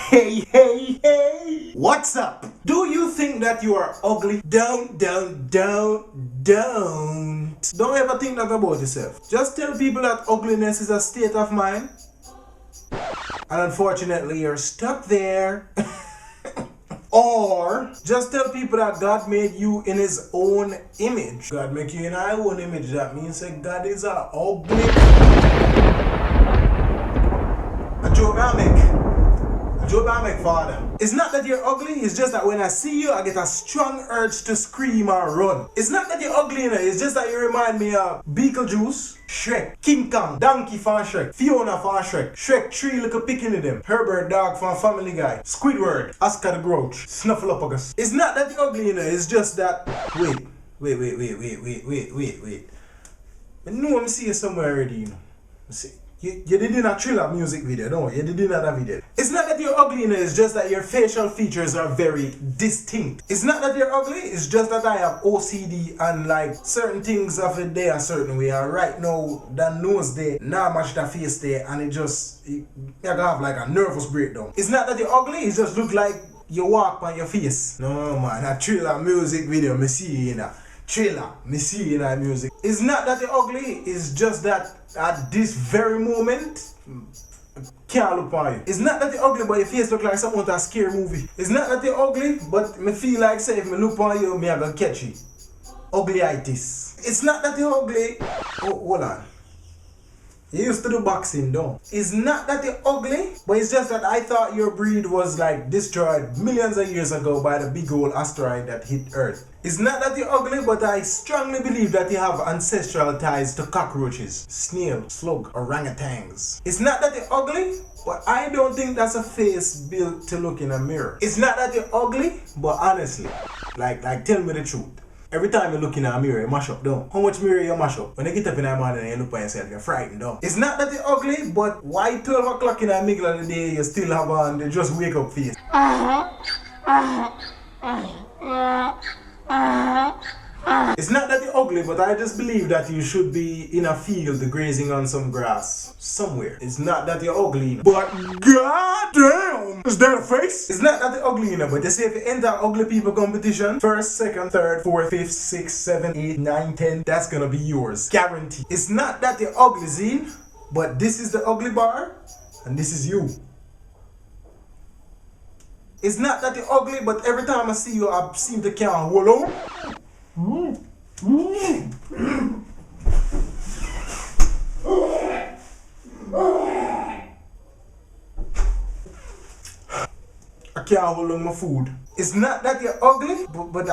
Hey, what's up? Do you think that you are ugly? Don't ever think that about yourself. Just tell people that ugliness is a state of mind. And unfortunately, you're stuck there. Or just tell people that God made you in his own image. God make you in our own image. That means that God is a ugly. A joke I make, father. It's not that you're ugly, it's just that when I see you, I get a strong urge to scream or run. It's not that you're ugly, it's just that you remind me of Beetlejuice, Shrek, King Kong, Donkey from Shrek, Fiona from Shrek, Shrek 3 little picking in them, Herbert Dog from Family Guy, Squidward, Oscar the Grouch, Snuffleupagus. It's not that you're ugly, it's just that. Wait. I know I'm seeing you somewhere already, See. You did in a Thriller music video, no? You did in that video. It's not that you're ugly, it's just that your facial features are very distinct. It's not that you're ugly, it's just that I have OCD and like certain things of it there a certain way. And right now, that nose there, not much that face there, and you gotta have like a nervous breakdown. It's not that you're ugly, it just look like you walk on your face. No man, a Thriller music video, me see you in a Thriller, me see you in that music. It's not that you're ugly, it's just that at this very moment, I can't look on you. It's not that you're ugly, but your face look like something with a scary movie. It's not that you're ugly, but me feel like say if me look on you, me I gonna catch you. Uglyitis. It's not that you're ugly. Oh, hold on. You used to do boxing, though. It's not that you're ugly, but it's just that I thought your breed was like destroyed millions of years ago by the big old asteroid that hit Earth. It's not that you're ugly, but I strongly believe that you have ancestral ties to cockroaches, snails, slug, orangutans. It's not that you're ugly, but I don't think that's a face built to look in a mirror. It's not that you're ugly, but honestly, like tell me the truth. Every time you look in a mirror, you mash up, don't? How much mirror you mash up? When you get up in the morning and you look at yourself, you're frightened, don't? It's not that you're ugly, but why 12 o'clock in the middle of the day you still have on the just wake up face? It's not that you're ugly, but I just believe that you should be in a field grazing on some grass somewhere. It's not that you're ugly, but goddamn, is that a face? It's not that you're ugly, but you say if you enter ugly people competition, first, second, third, fourth, fifth, sixth, seventh, eighth, 9, 10, that's gonna be yours, guaranteed. It's not that you're ugly, Zine, but this is the ugly bar, and this is you. It's not that you're ugly, but every time I see you, I seem to can't hold on. I can't hold on my food. It's not that you're ugly, but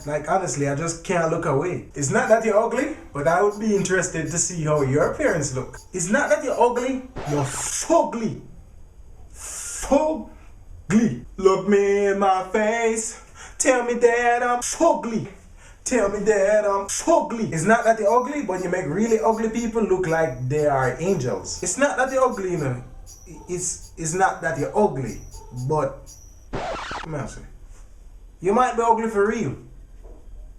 like honestly, I just can't look away. It's not that you're ugly, but I would be interested to see how your parents look. It's not that you're ugly, you're fugly. Fugly. Look me in my face. Tell me that I'm fugly. Tell me that I'm fugly. It's not that you're ugly, but you make really ugly people look like they are angels. It's not that you're ugly, It's not that you're ugly, but you might be ugly for real.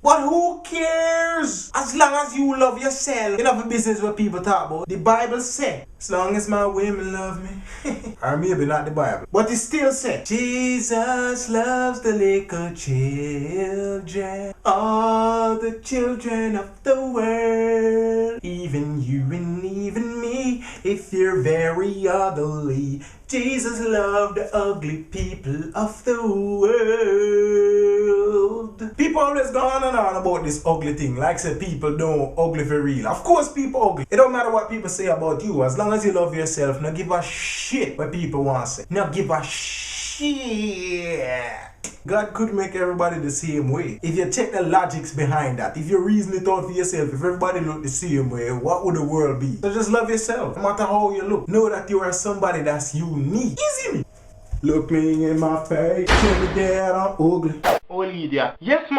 But who cares? As long as you love yourself. You know the business what people talk about. The Bible said, as long as my women love me. Or maybe not the Bible. But it still said, Jesus loves the little children. All the children of the world. Even you and even me. If you're very ugly. Jesus loved the ugly people of the world. People always go on and on about this ugly thing. Like say people don't ugly for real. Of course people ugly. It don't matter what people say about you. As long as you love yourself, no give a shit what people want to say. No give a shit. God could make everybody the same way. If you check the logics behind that, if you reason it out for yourself, if everybody look the same way, what would the world be? So just love yourself, no matter how you look. Know that you are somebody that's unique. Easy me. Look me in my face, tell me that I'm ugly. Oh, Lydia. Yes, ma'am.